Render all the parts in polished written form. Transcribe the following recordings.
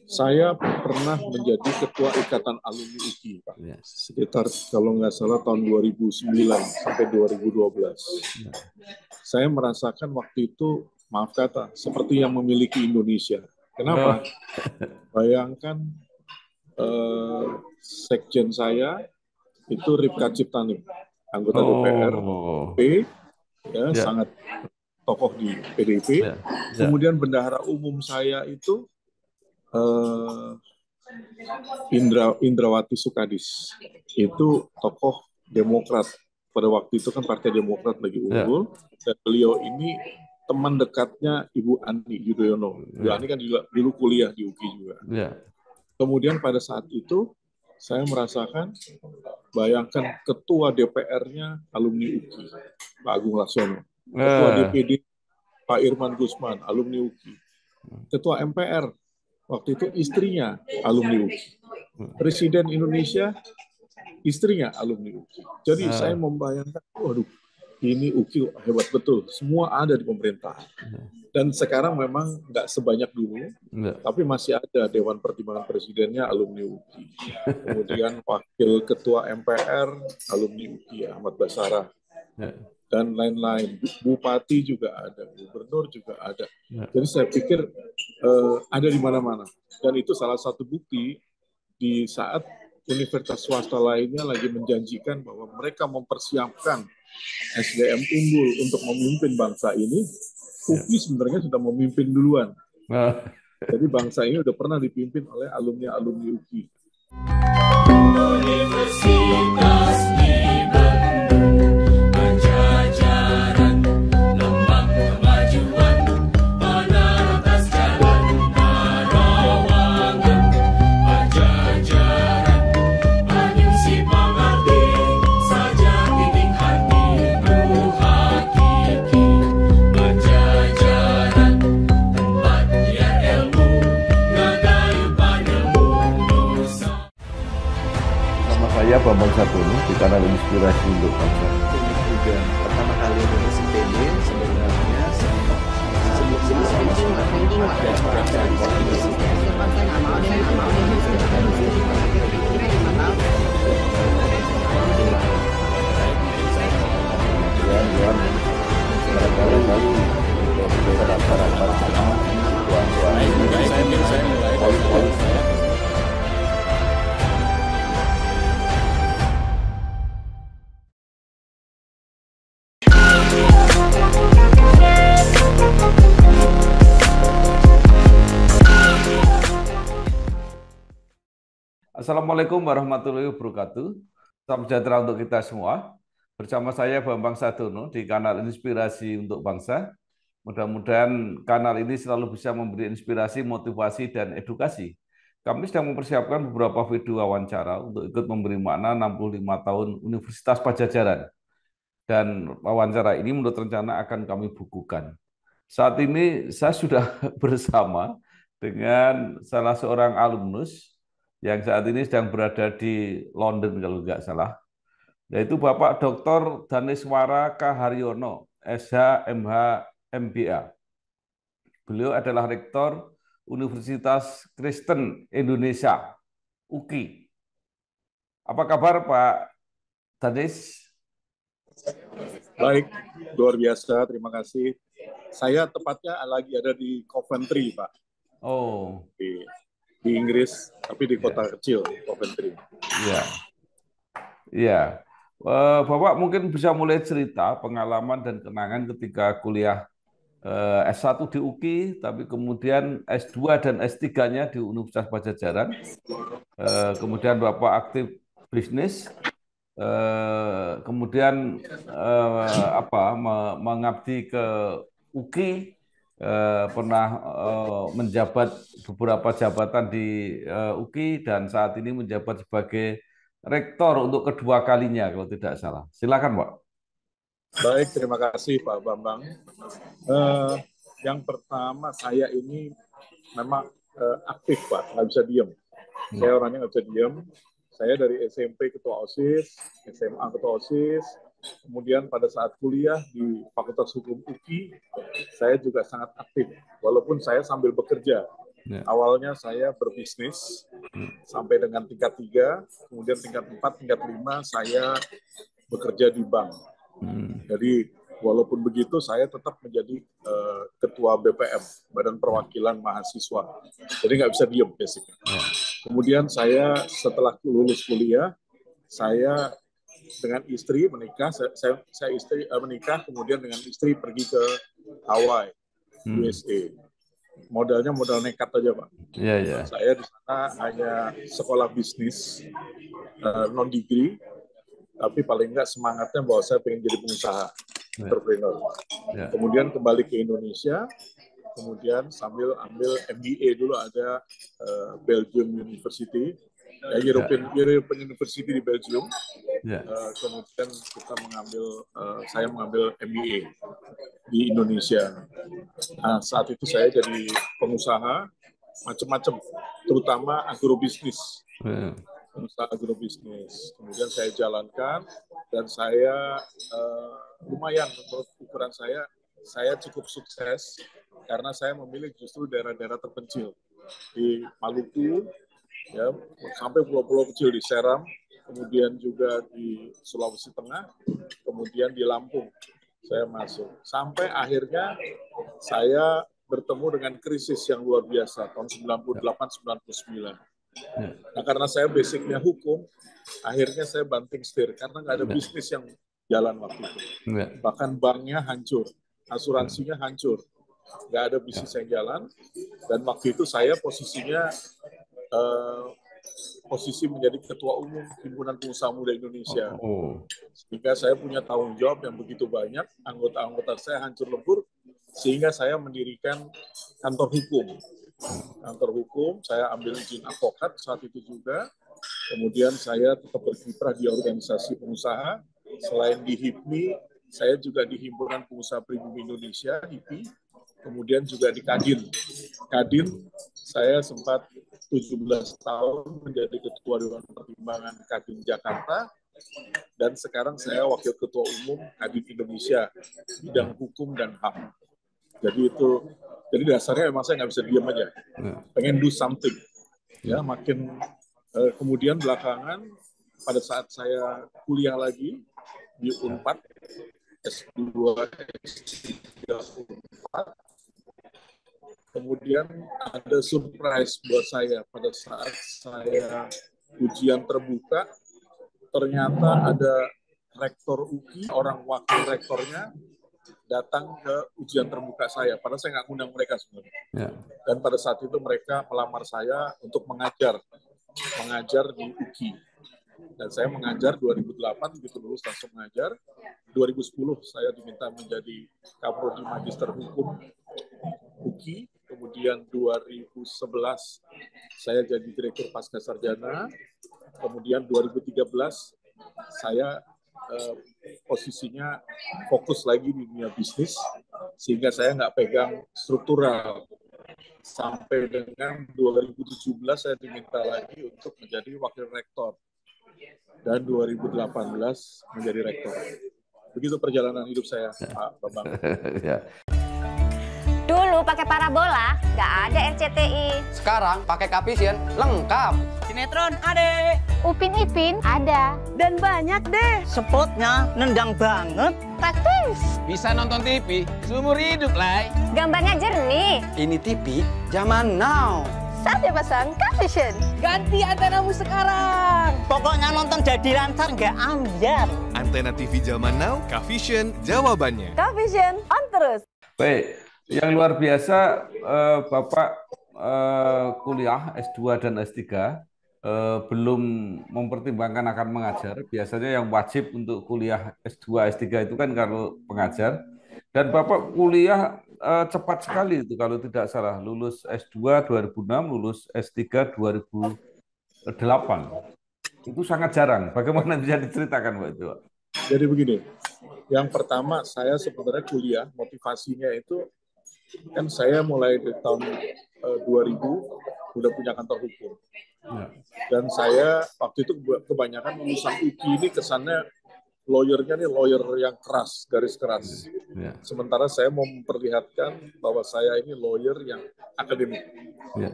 Saya pernah menjadi ketua Ikatan Alumni UKI, Pak. Ya. Sekitar kalau nggak salah tahun 2009 sampai 2012. Ya. Saya merasakan waktu itu, maaf kata, seperti yang memiliki Indonesia. Kenapa? Oh. Bayangkan sekjen saya itu Rifka Ciptanik, anggota DPR, Oh. ya, Ya. sangat tokoh di PDIP. Ya. Ya. Kemudian bendahara umum saya itu Indrawati Sukadis, itu tokoh Demokrat. Pada waktu itu kan Partai Demokrat lagi Ya. unggul, dan beliau ini teman dekatnya Ibu Ani Yudhoyono. Ibu Ya. Ani kan juga dulu kuliah di UKI juga. Ya. Kemudian pada saat itu saya merasakan, bayangkan ketua DPR-nya alumni UKI, Pak Agung Laksono. Ketua DPD Pak Irman Gusman, alumni UKI. Ketua MPR waktu itu istrinya alumni UKI. Presiden Indonesia istrinya alumni UKI. Jadi saya membayangkan, waduh, ini UKI hebat betul. Semua ada di pemerintah. Dan sekarang memang nggak sebanyak dulu, tapi masih ada Dewan Pertimbangan Presidennya alumni UKI. Kemudian Wakil Ketua MPR alumni UKI, Ahmad Basarah. Dan lain-lain. Bupati juga ada, gubernur juga ada. Jadi saya pikir ada di mana-mana. Dan itu salah satu bukti di saat universitas swasta lainnya lagi menjanjikan bahwa mereka mempersiapkan SDM unggul untuk memimpin bangsa ini, UKI sebenarnya sudah memimpin duluan. Jadi bangsa ini sudah pernah dipimpin oleh alumni-alumni UKI. Universitas di Bandung, Pajajaran, lambang kemajuan, menara atas jalan Parawangan. Pajajaran, menyusi pengerti, saja titik hati nu hakiki. Pajajaran, tempat biar ilmu, ngagayu panemu nusa. Nama saya Bambang Satono di kanal Inspirasi untuk Bangsa. Juga pertama kali lulus IPB sebenarnya sebelum Assalamualaikum warahmatullahi wabarakatuh. Salam sejahtera untuk kita semua. Bersama saya Bambang Satono di kanal Inspirasi untuk Bangsa. Mudah-mudahan kanal ini selalu bisa memberi inspirasi, motivasi, dan edukasi. Kami sedang mempersiapkan beberapa video wawancara untuk ikut memberi makna 65 tahun Universitas Pajajaran. Dan wawancara ini menurut rencana akan kami bukukan. Saat ini saya sudah bersama dengan salah seorang alumnus yang saat ini sedang berada di London kalau nggak salah, yaitu Bapak Dr. Daneswara K. Haryono, SH, MH, MBA. Beliau adalah Rektor Universitas Kristen Indonesia, UKI. Apa kabar Pak Danes? Baik, luar biasa, terima kasih. Saya tepatnya lagi ada di Coventry, Pak. Oh. Di Inggris, tapi di kota kecil, Coventry. Iya. Iya. Bapak mungkin bisa mulai cerita pengalaman dan kenangan ketika kuliah S1 di UKI, tapi kemudian S2 dan S3-nya di Universitas Pajajaran. Kemudian Bapak aktif bisnis, kemudian mengabdi ke UKI, pernah menjabat beberapa jabatan di UKI dan saat ini menjabat sebagai rektor untuk kedua kalinya kalau tidak salah. Silakan, Pak. Baik, terima kasih Pak Bambang. Yang pertama, saya ini memang aktif Pak, nggak bisa diem. Saya orangnya nggak bisa diem. Saya dari SMP ketua OSIS, SMA ketua OSIS, kemudian pada saat kuliah di Fakultas Hukum UKI, saya juga sangat aktif, walaupun saya sambil bekerja. Ya. Awalnya saya berbisnis sampai dengan tingkat 3, kemudian tingkat 4, tingkat 5 saya bekerja di bank. Jadi walaupun begitu saya tetap menjadi ketua BPM, Badan Perwakilan Mahasiswa. Jadi nggak bisa diem basically. Kemudian saya setelah lulus kuliah, saya dengan istri menikah, saya menikah, kemudian dengan istri pergi ke Hawaii, USA. Modalnya modal nekat aja, Pak. Saya di sana hanya sekolah bisnis, non degree, tapi paling nggak semangatnya bahwa saya pengen jadi pengusaha, entrepreneur. Kemudian kembali ke Indonesia, kemudian sambil ambil MBA dulu, ada Belgium University, European University di Belgium. Kemudian saya mengambil MBA di Indonesia. Nah, saat itu saya jadi pengusaha macam-macam, terutama agrobisnis. Pengusaha agrobisnis. Kemudian saya jalankan dan saya lumayan menurut ukuran saya cukup sukses karena saya memilih justru daerah-daerah terpencil di Maluku, ya, sampai pulau-pulau kecil di Seram, kemudian juga di Sulawesi Tengah, kemudian di Lampung saya masuk. Sampai akhirnya saya bertemu dengan krisis yang luar biasa tahun 98-99. Nah, karena saya basicnya hukum, akhirnya saya banting setir karena nggak ada bisnis yang jalan waktu itu. Bahkan banknya hancur, asuransinya hancur, nggak ada bisnis yang jalan. Dan waktu itu saya posisinya posisi menjadi ketua umum Himpunan Pengusaha Muda Indonesia. Sehingga saya punya tanggung jawab yang begitu banyak, anggota-anggota saya hancur lebur, sehingga saya mendirikan kantor hukum. Kantor hukum, saya ambil izin advokat saat itu juga. Kemudian saya tetap berkiprah di organisasi pengusaha. Selain di HIPMI, saya juga di Himpunan Pengusaha Pribumi Indonesia, HIPI. Kemudian juga di Kadin. Kadin, saya sempat 17 tahun menjadi Ketua Dewan Pertimbangan Kadin Jakarta, dan sekarang saya Wakil Ketua Umum Kadin Indonesia, bidang hukum dan HAM. Jadi dasarnya memang saya nggak bisa diam aja, pengen do something. Ya, makin kemudian belakangan pada saat saya kuliah lagi di Unpad, S2, S3 Unpad, kemudian ada surprise buat saya pada saat saya ujian terbuka, ternyata ada rektor UKI, orang wakil rektornya datang ke ujian terbuka saya, padahal saya nggak ngundang mereka sebenarnya. Dan pada saat itu mereka melamar saya untuk mengajar di UKI. Dan saya mengajar 2008, begitu lulus langsung mengajar. 2010 saya diminta menjadi Kaprodi Magister Hukum UKI. Kemudian 2011 saya jadi Direktur Pasca Sarjana. Kemudian 2013 saya posisinya fokus lagi di dunia bisnis, sehingga saya nggak pegang struktural. Sampai dengan 2017 saya diminta lagi untuk menjadi Wakil Rektor. Dan 2018 menjadi Rektor. Begitu perjalanan hidup saya, Pak Bambang. Dulu pakai parabola, nggak ada RCTI. Sekarang pakai Kavision, lengkap. Sinetron ada. Upin Ipin ada. Dan banyak deh. Spotnya nendang banget. Praktis. Bisa nonton TV, seumur hidup, Lai. Gambarnya jernih. Ini TV zaman now. Saatnya pasang Kavision. Ganti antenamu sekarang. Pokoknya nonton jadi lancar nggak ambiar. Antena TV zaman now, Kavision jawabannya. Kavision on terus. Baik, yang luar biasa, Bapak kuliah S2 dan S3 belum mempertimbangkan akan mengajar. Biasanya yang wajib untuk kuliah S2, S3 itu kan kalau pengajar. Dan Bapak kuliah cepat sekali itu kalau tidak salah. Lulus S2 2006, lulus S3 2008. Itu sangat jarang. Bagaimana bisa diceritakan, Pak itu? Jadi begini, yang pertama saya sebenarnya kuliah, motivasinya itu kan saya mulai dari tahun 2000 udah punya kantor hukum. Dan saya waktu itu kebanyakan lulusan UKI ini kesannya lawyernya nih lawyer yang keras, garis keras. Sementara saya mau memperlihatkan bahwa saya ini lawyer yang akademik.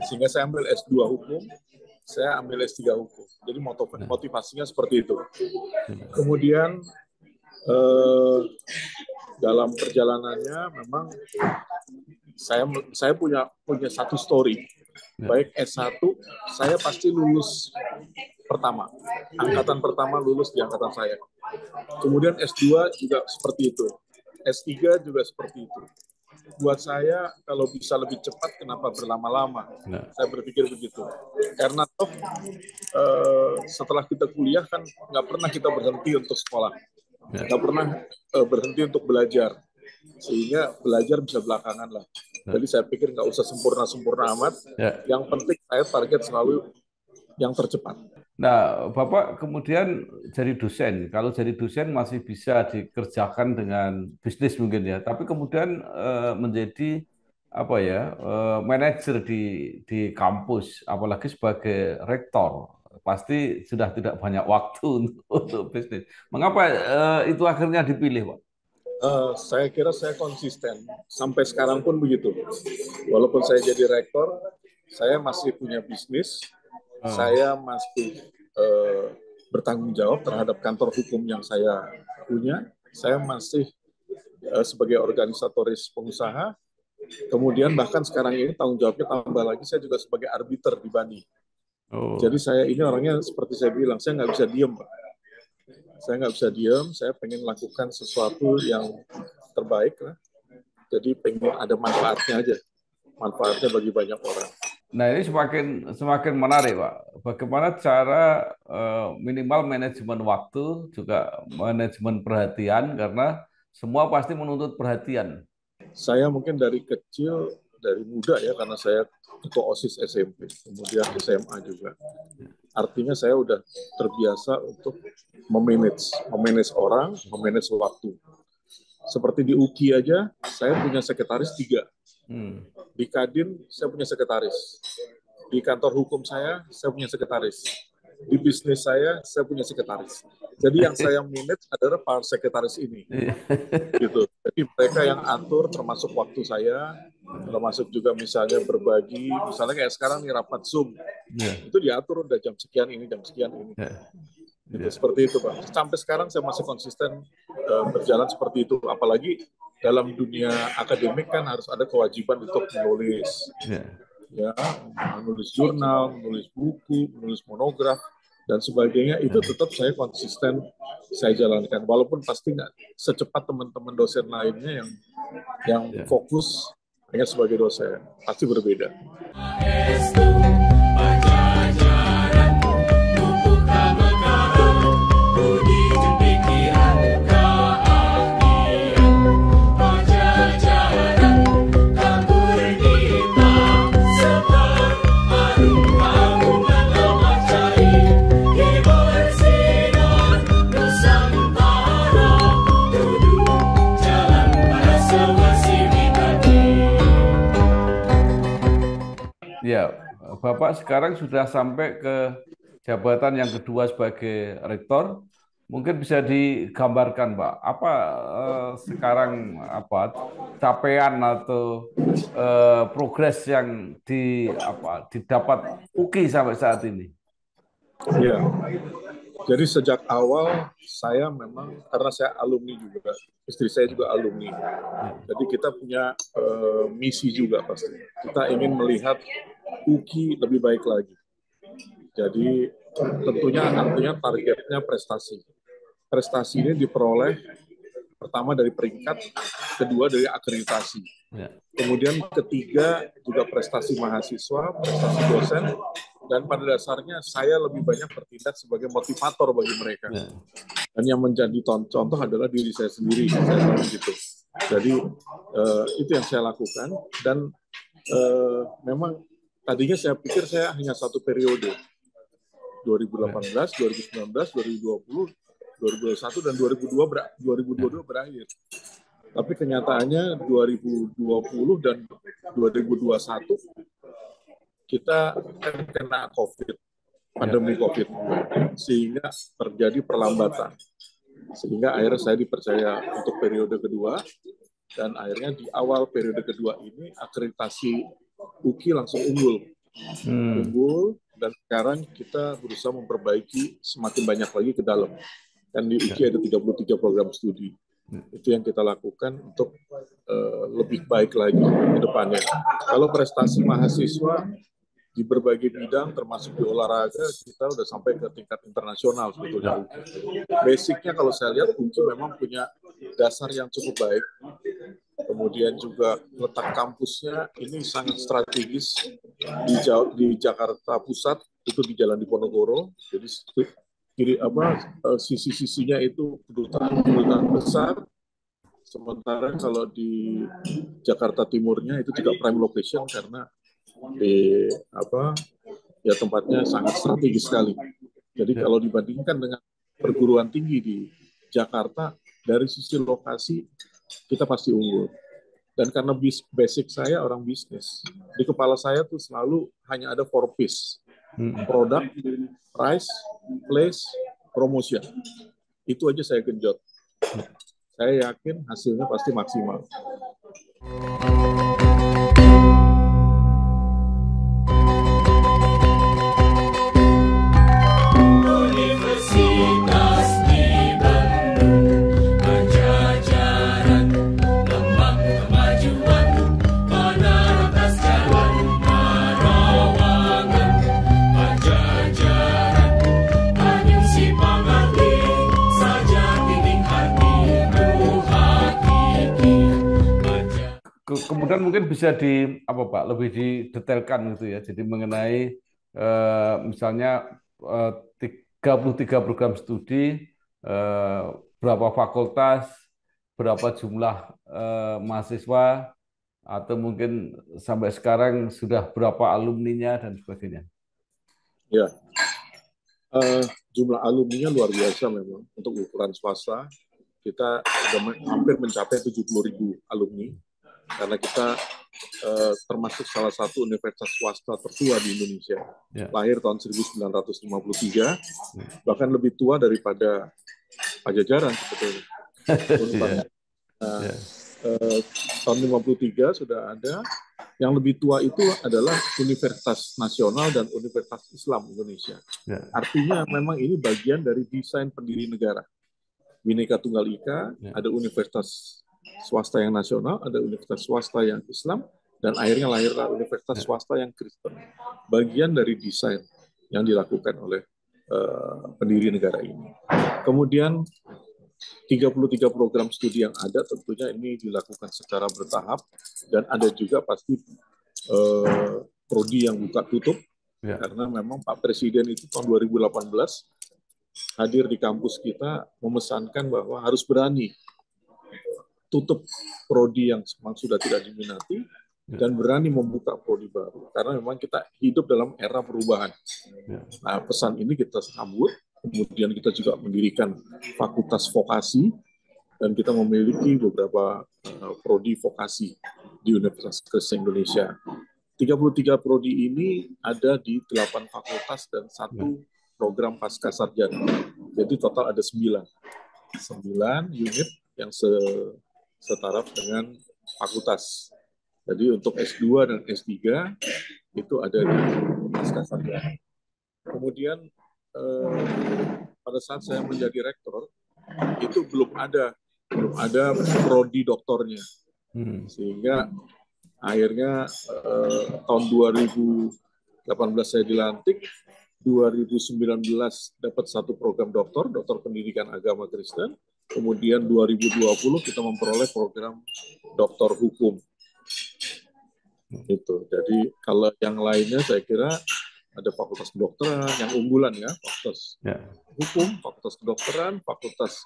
Sehingga saya ambil S2 hukum, saya ambil S3 hukum. Jadi motivasinya seperti itu. Kemudian dalam perjalanannya memang saya punya satu story. Baik S1, saya pasti lulus pertama. Angkatan pertama lulus di angkatan saya. Kemudian S2 juga seperti itu. S3 juga seperti itu. Buat saya, kalau bisa lebih cepat, kenapa berlama-lama? Saya berpikir begitu. Karena toh, setelah kita kuliah kan nggak pernah kita berhenti untuk sekolah. Nggak pernah berhenti untuk belajar. Sehingga belajar bisa belakangan lah. Jadi saya pikir nggak usah sempurna-sempurna amat. Yang penting saya target selalu yang tercepat. Nah, Bapak kemudian jadi dosen. Kalau jadi dosen masih bisa dikerjakan dengan bisnis mungkin ya. Tapi kemudian menjadi apa ya manajer di kampus, apalagi sebagai rektor, pasti sudah tidak banyak waktu untuk bisnis. Mengapa itu akhirnya dipilih, Pak? Saya kira saya konsisten. Sampai sekarang pun begitu. Walaupun saya jadi rektor, saya masih punya bisnis. Saya masih bertanggung jawab terhadap kantor hukum yang saya punya. Saya masih sebagai organisatoris pengusaha. Kemudian bahkan sekarang ini tanggung jawabnya tambah lagi, saya juga sebagai arbiter di Bani. Jadi saya ini orangnya seperti saya bilang, saya nggak bisa diem, Pak. Saya nggak bisa diem, saya pengen lakukan sesuatu yang terbaik lah. Jadi pengen ada manfaatnya aja, manfaatnya bagi banyak orang. Nah ini semakin menarik, Pak. Bagaimana cara minimal manajemen waktu, juga manajemen perhatian, karena semua pasti menuntut perhatian. Saya mungkin dari kecil, dari muda ya, karena saya ketua OSIS SMP, kemudian SMA juga. Artinya saya udah terbiasa untuk memanage orang, memanage waktu. Seperti di UKI aja, saya punya sekretaris 3. Di Kadin, saya punya sekretaris. Di kantor hukum saya punya sekretaris. Di bisnis saya punya sekretaris. Jadi yang saya manage adalah para sekretaris ini. Gitu. Jadi mereka yang atur termasuk waktu saya, termasuk juga misalnya berbagi, misalnya kayak sekarang nih rapat Zoom. Itu diatur udah jam sekian ini, jam sekian ini. Gitu, seperti itu, Pak. Sampai sekarang saya masih konsisten berjalan seperti itu. Apalagi dalam dunia akademik kan harus ada kewajiban untuk menulis. Ya, menulis jurnal, menulis buku, menulis monograf, dan sebagainya, itu tetap saya konsisten saya jalankan. Walaupun pasti nggak secepat teman-teman dosen lainnya yang fokus hanya sebagai dosen. Pasti berbeda. Ya, Bapak sekarang sudah sampai ke jabatan yang kedua sebagai rektor. Mungkin bisa digambarkan, Pak, apa sekarang capaian atau progres yang didapat UKI sampai saat ini? Ya, jadi sejak awal saya memang, karena saya alumni juga, istri saya juga alumni. Jadi kita punya misi juga pasti. Kita ingin melihat UKI lebih baik lagi. Jadi tentunya artinya targetnya prestasi. Prestasi ini diperoleh pertama dari peringkat, kedua dari akreditasi. Kemudian ketiga juga prestasi mahasiswa, prestasi dosen, dan pada dasarnya saya lebih banyak bertindak sebagai motivator bagi mereka. Dan yang menjadi contoh adalah diri saya sendiri, saya selalu gitu. Jadi itu yang saya lakukan, dan memang tadinya saya pikir saya hanya satu periode, 2018, 2019, 2020, 2021, dan 2022 berakhir. Tapi kenyataannya 2020 dan 2021 kita kena COVID, pandemi COVID, sehingga terjadi perlambatan. Sehingga akhirnya saya dipercaya untuk periode kedua, dan akhirnya di awal periode kedua ini akreditasi UKI langsung unggul. Dan sekarang kita berusaha memperbaiki semakin banyak lagi ke dalam. Dan di UKI ada 33 program studi. Itu yang kita lakukan untuk lebih baik lagi ke depannya. Kalau prestasi mahasiswa di berbagai bidang, termasuk di olahraga, kita udah sampai ke tingkat internasional sebetulnya. Basicnya kalau saya lihat, UKI memang punya dasar yang cukup baik. Kemudian juga letak kampusnya ini sangat strategis di Jakarta Pusat, itu di Jalan Diponegoro. Jadi sisi-sisinya itu kedutaan besar. Sementara kalau di Jakarta Timurnya itu juga prime location karena tempatnya sangat strategis sekali. Jadi kalau dibandingkan dengan perguruan tinggi di Jakarta, dari sisi lokasi kita pasti unggul. Dan karena basic saya orang bisnis, di kepala saya tuh selalu hanya ada 4 P's. Product, price, place, promotion. Itu aja saya genjot. Saya yakin hasilnya pasti maksimal. Kemudian mungkin bisa lebih didetailkan gitu ya. Jadi mengenai misalnya 33 program studi, berapa fakultas, berapa jumlah mahasiswa, atau mungkin sampai sekarang sudah berapa alumninya dan sebagainya. Ya, jumlah alumninya luar biasa memang untuk ukuran swasta. Kita sudah hampir mencapai 70.000 alumni. Karena kita termasuk salah satu universitas swasta tertua di Indonesia. Lahir tahun 1953, bahkan lebih tua daripada Pajajaran sebetulnya. Tahun 53 sudah ada. Yang lebih tua itu adalah Universitas Nasional dan Universitas Islam Indonesia. Artinya memang ini bagian dari desain pendiri negara. Bhinneka Tunggal Ika, ada universitas swasta yang nasional, ada universitas swasta yang Islam, dan akhirnya lahirlah universitas swasta yang Kristen. Bagian dari desain yang dilakukan oleh pendiri negara ini. Kemudian 33 program studi yang ada tentunya ini dilakukan secara bertahap, dan ada juga pasti prodi yang buka tutup, karena memang Pak Presiden itu tahun 2018 hadir di kampus kita memesankan bahwa harus berani tutup prodi yang memang sudah tidak diminati dan berani membuka prodi baru, karena memang kita hidup dalam era perubahan. Nah, pesan ini kita sambut. Kemudian kita juga mendirikan fakultas vokasi dan kita memiliki beberapa prodi vokasi di Universitas Kristen Indonesia. 33 prodi ini ada di 8 fakultas dan 1 program pasca sarjana. Jadi total ada 9 unit yang setaraf dengan fakultas. Jadi untuk S2 dan S3 itu ada di pasca sarjana. Kemudian pada saat saya menjadi rektor itu belum ada prodi doktornya, sehingga akhirnya tahun 2018 saya dilantik, 2019 dapat 1 program doktor pendidikan agama Kristen. Kemudian 2020 kita memperoleh program doktor hukum. Itu. Jadi kalau yang lainnya saya kira ada fakultas kedokteran yang unggulan ya, fakultas hukum, fakultas kedokteran, fakultas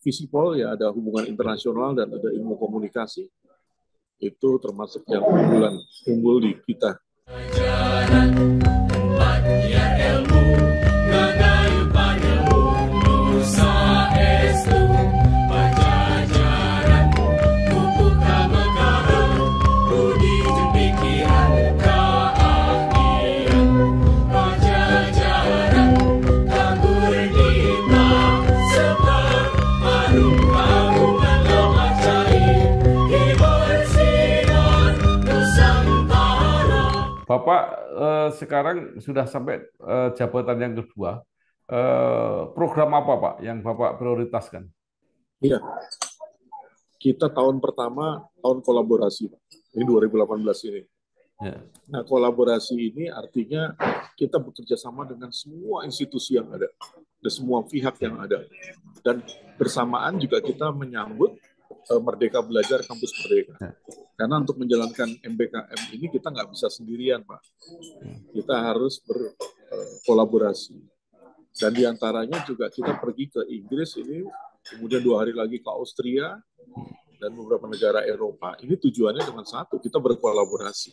Visipol ya, ada hubungan internasional dan ada ilmu komunikasi. Itu termasuk yang unggul di kita. Bapak sekarang sudah sampai jabatan yang kedua. Program apa Pak yang Bapak prioritaskan? Iya, kita tahun pertama tahun kolaborasi, Pak. Ini 2018 ini. Ya. Nah, kolaborasi ini artinya kita bekerja sama dengan semua institusi yang ada, dan semua pihak yang ada. Dan bersamaan juga kita menyambut Merdeka Belajar Kampus Merdeka. Karena untuk menjalankan MBKM ini kita nggak bisa sendirian, Pak. Kita harus berkolaborasi. Dan diantaranya juga kita pergi ke Inggris ini, kemudian 2 hari lagi ke Austria, dan beberapa negara Eropa. Ini tujuannya dengan satu, kita berkolaborasi.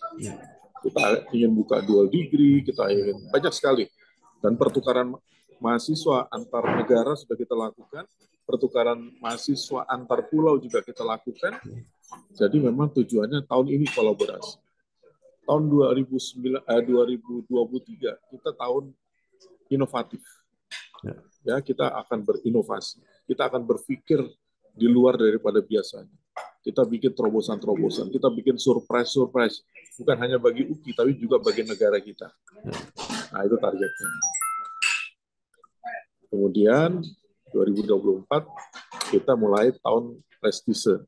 Kita ingin buka dual degree, kita ingin banyak sekali. Dan pertukaran mahasiswa antar negara sudah kita lakukan, pertukaran mahasiswa antar pulau juga kita lakukan. Jadi memang tujuannya tahun ini kolaborasi. Tahun 2023 kita tahun inovatif. Ya, kita akan berinovasi. Kita akan berpikir di luar daripada biasanya. Kita bikin terobosan-terobosan, kita bikin surprise-surprise, bukan hanya bagi UKI, tapi juga bagi negara kita. Nah, itu targetnya. Kemudian, 2024, kita mulai tahun prestise.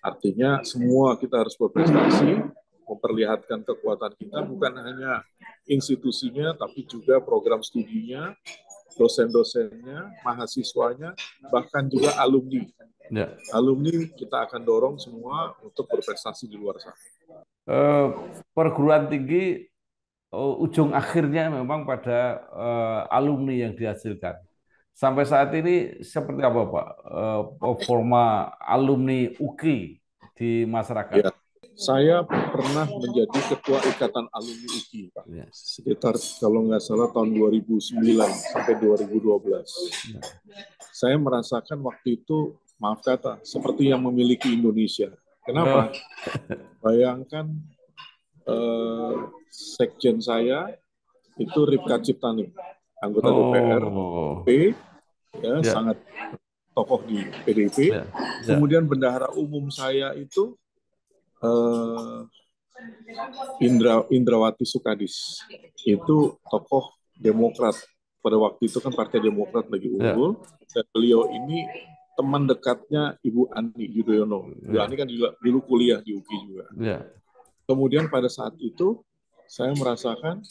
Artinya, semua kita harus berprestasi, memperlihatkan kekuatan kita, bukan hanya institusinya, tapi juga program studinya, dosen-dosennya, mahasiswanya, bahkan juga alumni. Ya. Alumni kita akan dorong semua untuk berprestasi di luar sana. Perguruan tinggi ujung akhirnya memang pada alumni yang dihasilkan. Sampai saat ini seperti apa Pak performa alumni UKI di masyarakat? Ya. Saya pernah menjadi ketua Ikatan Alumni UKI, Pak. Ya. Sekitar kalau nggak salah tahun 2009 sampai 2012. Ya. Saya merasakan waktu itu, maaf kata, seperti yang memiliki Indonesia. Kenapa? Bayangkan sekjen saya itu Ripka Ciptani, anggota DPR, ya, sangat tokoh di PDIP. Ya. Kemudian bendahara umum saya itu Indrawati Sukadis, itu tokoh Demokrat. Pada waktu itu kan Partai Demokrat lagi unggul, dan beliau ini teman dekatnya Ibu Ani Yudhoyono. Ibu Ani kan juga dulu kuliah di UKI juga. Kemudian pada saat itu saya merasakan,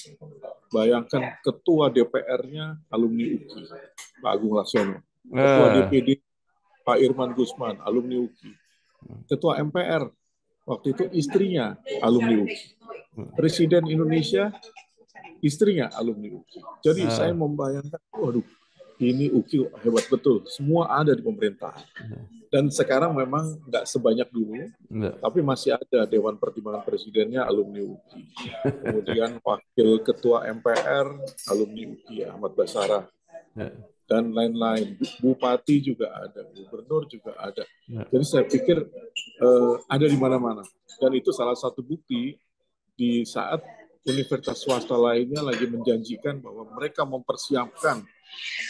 bayangkan ketua DPR-nya alumni UKI, Pak Agung Laksono, ketua DPD Pak Irman Gusman, alumni UKI, ketua MPR waktu itu istrinya alumni UKI, Presiden Indonesia istrinya alumni UKI. Jadi saya membayangkan, waduh, ini UKI hebat betul, semua ada di pemerintahan. Dan sekarang memang nggak sebanyak dulu, tapi masih ada Dewan Pertimbangan Presidennya alumni UKI. Kemudian Wakil Ketua MPR alumni UKI, Ahmad Basarah. Dan lain-lain. Bupati juga ada, Gubernur juga ada. Jadi saya pikir ada di mana-mana. Dan itu salah satu bukti di saat universitas swasta lainnya lagi menjanjikan bahwa mereka mempersiapkan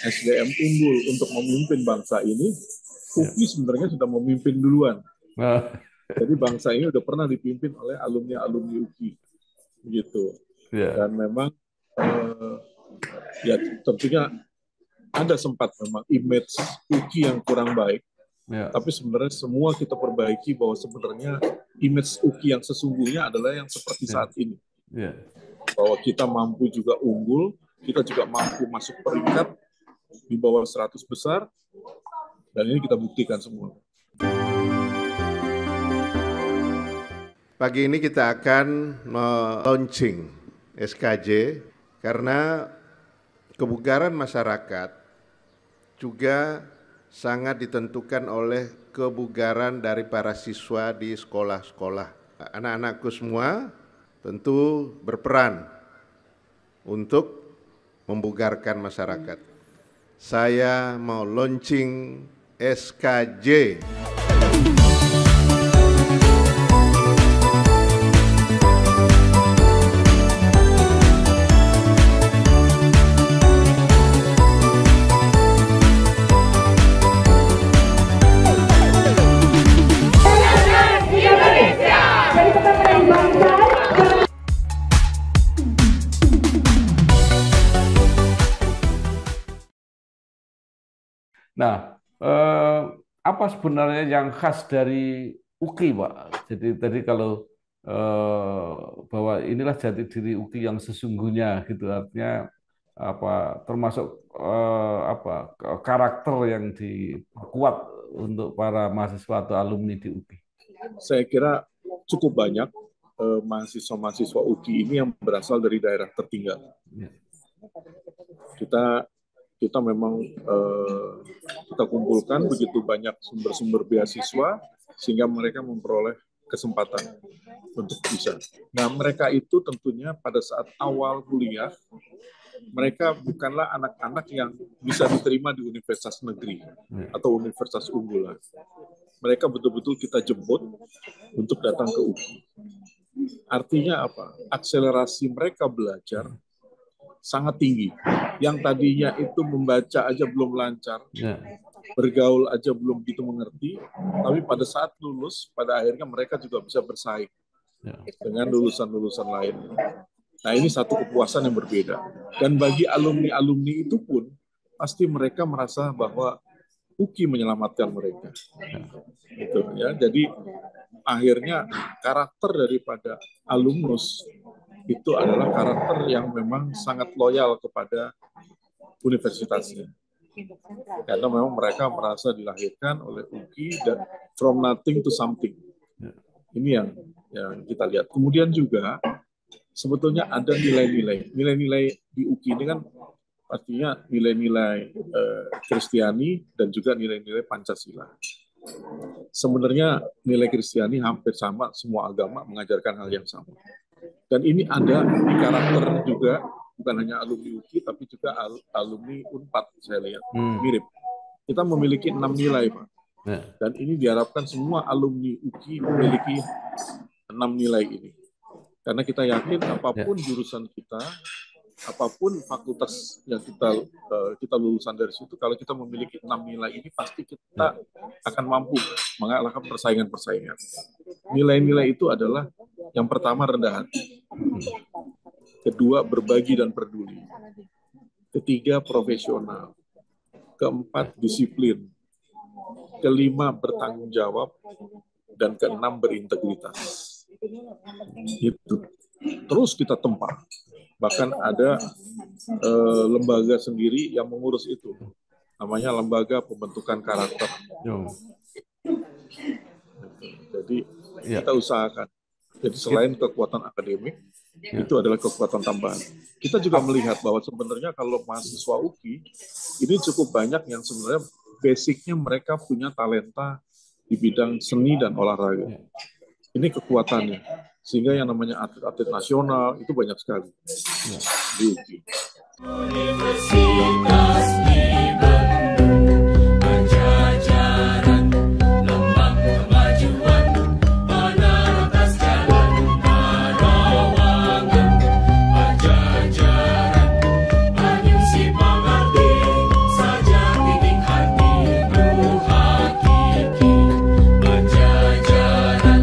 SDM unggul untuk memimpin bangsa ini, UKI sebenarnya sudah memimpin duluan. Jadi bangsa ini sudah pernah dipimpin oleh alumni-alumni UKI. Begitu. Dan memang ya tentunya ada sempat memang image UKI yang kurang baik. Tapi sebenarnya semua kita perbaiki bahwa sebenarnya image UKI yang sesungguhnya adalah yang seperti saat ini. Bahwa kita mampu juga unggul, kita juga mampu masuk peringkat di bawah 100 besar, dan ini kita buktikan semua. Pagi ini kita akan launching SKJ karena kebugaran masyarakat juga sangat ditentukan oleh kebugaran dari para siswa di sekolah-sekolah. Anak-anakku semua tentu berperan untuk membugarkan masyarakat. Saya mau launching SKJ. Nah, apa sebenarnya yang khas dari UKI, Pak? Jadi tadi kalau bahwa inilah jati diri UKI yang sesungguhnya, gitu, artinya apa? Termasuk apa karakter yang diperkuat untuk para mahasiswa atau alumni di UKI. Saya kira cukup banyak mahasiswa-mahasiswa UKI ini yang berasal dari daerah tertinggal. Ya. Kita memang kita kumpulkan begitu banyak sumber-sumber beasiswa sehingga mereka memperoleh kesempatan untuk bisa. Nah, mereka itu tentunya pada saat awal kuliah mereka bukanlah anak-anak yang bisa diterima di universitas negeri atau universitas unggulan. Mereka betul-betul kita jemput untuk datang ke UKI. Artinya apa? Akselerasi mereka belajar sangat tinggi. Yang tadinya itu membaca aja belum lancar, bergaul aja belum gitu mengerti, tapi pada saat lulus, pada akhirnya mereka juga bisa bersaing dengan lulusan-lulusan lain. Nah, ini satu kepuasan yang berbeda. Dan bagi alumni-alumni itu pun, pasti mereka merasa bahwa UKI menyelamatkan mereka. Gitu, ya. Jadi akhirnya karakter daripada alumnus itu adalah karakter yang memang sangat loyal kepada universitasnya. Karena memang mereka merasa dilahirkan oleh UKI dan from nothing to something. Ini yang kita lihat. Kemudian juga sebetulnya ada nilai-nilai. Nilai-nilai di UKI ini kan pastinya nilai-nilai Kristiani dan juga nilai-nilai Pancasila. Sebenarnya nilai Kristiani hampir sama, semua agama mengajarkan hal yang sama. Dan ini ada di karakter juga, bukan hanya alumni UKI, tapi juga alumni UNPAD, saya lihat. Mirip. Kita memiliki 6 nilai, Pak. Dan ini diharapkan semua alumni UKI memiliki 6 nilai ini. Karena kita yakin apapun jurusan kita, apapun fakultas yang kita lulusan dari situ, kalau kita memiliki 6 nilai ini, pasti kita akan mampu mengalahkan persaingan-persaingan. Nilai-nilai itu adalah yang pertama rendah hati, kedua berbagi dan peduli, ketiga profesional, keempat disiplin, kelima bertanggung jawab, dan keenam berintegritas. Itu terus kita tempa. Bahkan ada lembaga sendiri yang mengurus itu, namanya Lembaga Pembentukan Karakter. Jadi kita usahakan. Jadi selain kekuatan akademik, itu adalah kekuatan tambahan. Kita juga melihat bahwa sebenarnya kalau mahasiswa UKI, ini cukup banyak yang sebenarnya basicnya mereka punya talenta di bidang seni dan olahraga. Ini kekuatannya. Sehingga yang namanya atlet-atlet nasional itu banyak sekali di UKI. Universitas di Bandung, Pajajaran, lambang kemajuan, menara atas jalan Parawangan, Pajajaran, menyusi pengerti, saja titik hati, ku hakiki, Pajajaran,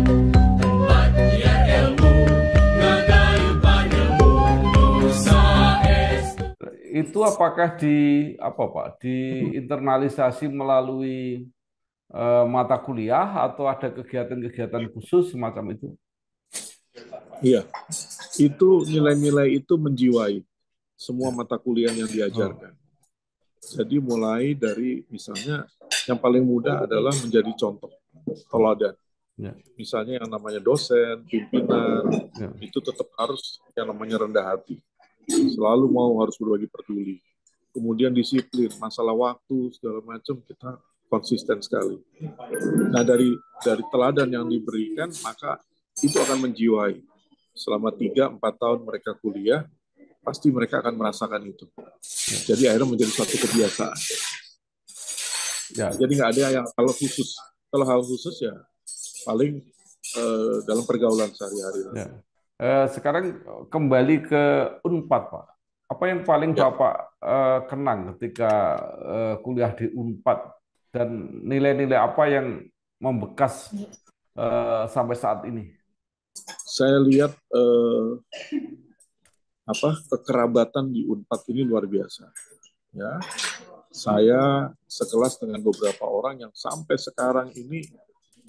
tempat biar ilmu, ngagayu padamu, nusa estu. Itu apakah diinternalisasi melalui mata kuliah atau ada kegiatan-kegiatan khusus semacam itu? Iya, itu nilai-nilai itu menjiwai semua mata kuliah yang diajarkan. Jadi mulai dari misalnya yang paling mudah adalah menjadi contoh, teladan. Misalnya yang namanya dosen, pimpinan, itu tetap harus yang namanya rendah hati. Selalu harus berbagi peduli. Kemudian disiplin, masalah waktu, segala macam kita konsisten sekali. Nah dari teladan yang diberikan, maka itu akan menjiwai. Selama 3-4 tahun mereka kuliah, pasti mereka akan merasakan itu. Jadi akhirnya menjadi suatu kebiasaan. Jadi nggak ada yang hal khusus. Kalau hal khusus ya paling dalam pergaulan sehari-hari. Sekarang kembali ke UNPAD, Pak. Apa yang paling Bapak kenang ketika kuliah di UNPAD dan nilai-nilai apa yang membekas sampai saat ini? Saya lihat kekerabatan di UNPAD ini luar biasa. Ya, saya sekelas dengan beberapa orang yang sampai sekarang ini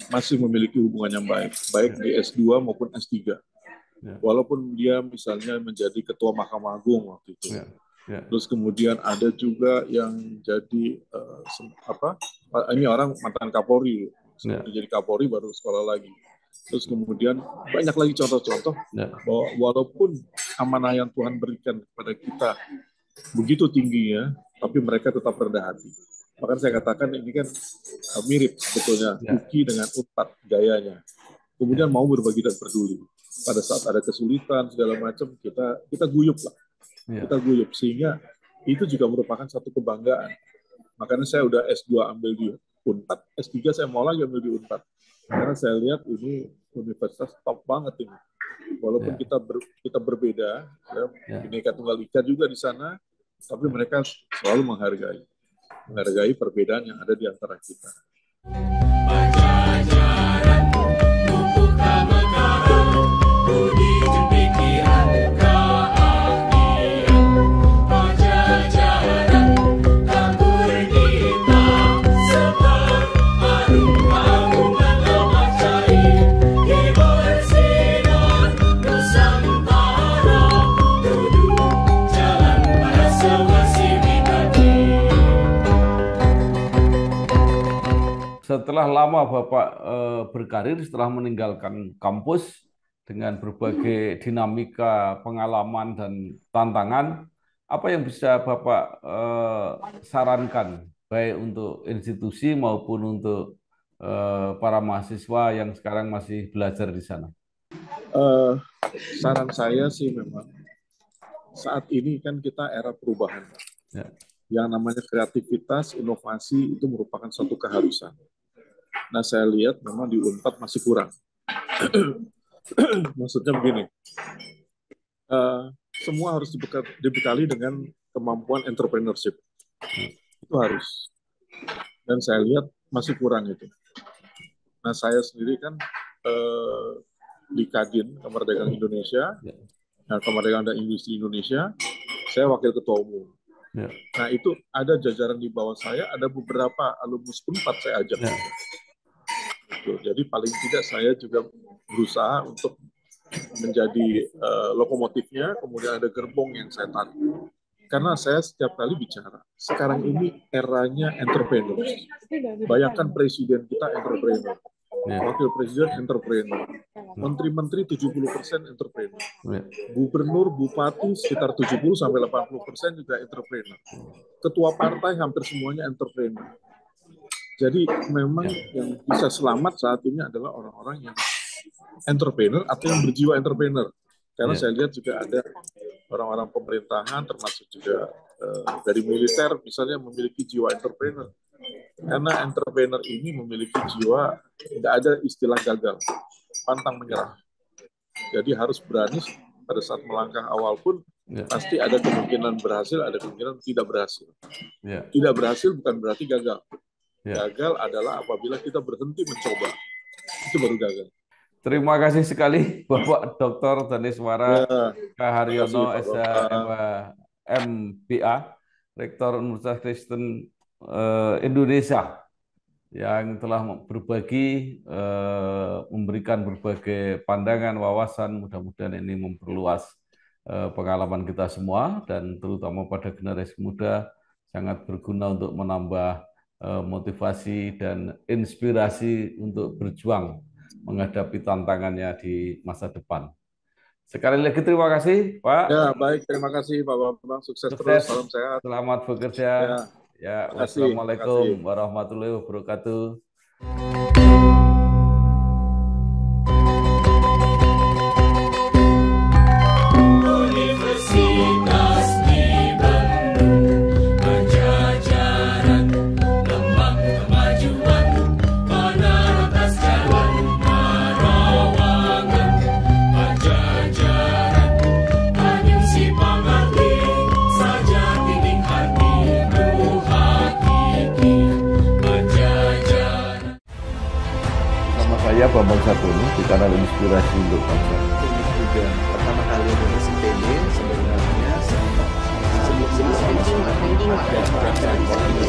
masih memiliki hubungan yang baik, baik di S2 maupun S3. Walaupun dia misalnya menjadi ketua Mahkamah Agung waktu itu. Terus kemudian ada juga yang jadi ini orang mantan Kapolri, jadi Kapolri baru sekolah lagi. Terus kemudian banyak lagi contoh-contoh bahwa walaupun amanah yang Tuhan berikan kepada kita begitu tingginya, tapi mereka tetap rendah hati. Bahkan saya katakan ini kan mirip sebetulnya UKI dengan UNPAD gayanya. Kemudian mau berbagi dan peduli. Pada saat ada kesulitan segala macam kita guyup lah, kita guyup, sehingga itu juga merupakan satu kebanggaan. Makanya saya udah S2 ambil di UNPAD, S3 saya mau lagi ambil di UNPAD, karena saya lihat ini universitas top banget ini. Walaupun kita berbeda, Bhinneka Tunggal Ika juga di sana, tapi mereka selalu menghargai perbedaan yang ada di antara kita. Setelah lama Bapak berkarir, setelah meninggalkan kampus dengan berbagai dinamika, pengalaman, dan tantangan, apa yang bisa Bapak sarankan, baik untuk institusi maupun untuk para mahasiswa yang sekarang masih belajar di sana? Saran saya sih memang, saat ini kan kita era perubahan. Yang namanya kreativitas, inovasi itu merupakan suatu keharusan. Nah, saya lihat memang di UNPAD masih kurang. Maksudnya begini, semua harus dibekali dengan kemampuan entrepreneurship. Itu harus. Dan saya lihat masih kurang itu. Nah, saya sendiri kan di Kadin, Kamar Dagang Indonesia, Kamar Dagang dan Industri Indonesia, saya wakil ketua umum. Nah, itu ada jajaran di bawah saya, ada beberapa alumnus UNPAD saya ajak. Jadi paling tidak saya juga berusaha untuk menjadi lokomotifnya, kemudian ada gerbong yang saya tarik. Karena saya setiap kali bicara, sekarang ini eranya entrepreneur. Bayangkan presiden kita entrepreneur, wakil presiden entrepreneur, menteri-menteri 70% entrepreneur, gubernur, bupati sekitar 70-80% juga entrepreneur, ketua partai hampir semuanya entrepreneur. Jadi memang yang bisa selamat saat ini adalah orang-orang yang entrepreneur atau yang berjiwa entrepreneur. Karena saya lihat juga ada orang-orang pemerintahan, termasuk juga dari militer, misalnya memiliki jiwa entrepreneur. Karena entrepreneur ini memiliki jiwa, tidak ada istilah gagal, pantang menyerah. Jadi harus berani pada saat melangkah awal pun, pasti ada kemungkinan berhasil, ada kemungkinan tidak berhasil. Tidak berhasil bukan berarti gagal. Gagal adalah apabila kita berhenti mencoba. Itu baru gagal. Terima kasih sekali Bapak Dr. Daneswara Haryono, MPA, Rektor Universitas Kristen Indonesia, yang telah berbagi, memberikan berbagai pandangan, wawasan. Mudah-mudahan ini memperluas pengalaman kita semua, dan terutama pada generasi muda sangat berguna untuk menambah motivasi dan inspirasi untuk berjuang menghadapi tantangannya di masa depan. Sekali lagi terima kasih, Pak. Ya, baik, terima kasih Pak Bambang. Sukses terus, salam sehat. Selamat bekerja. Wassalamualaikum warahmatullahi wabarakatuh. Saya Bambang Satono di kanal Inspirasi untuk Bangsa. Juga pertama kali lulus IPB sebenarnya sebelum dan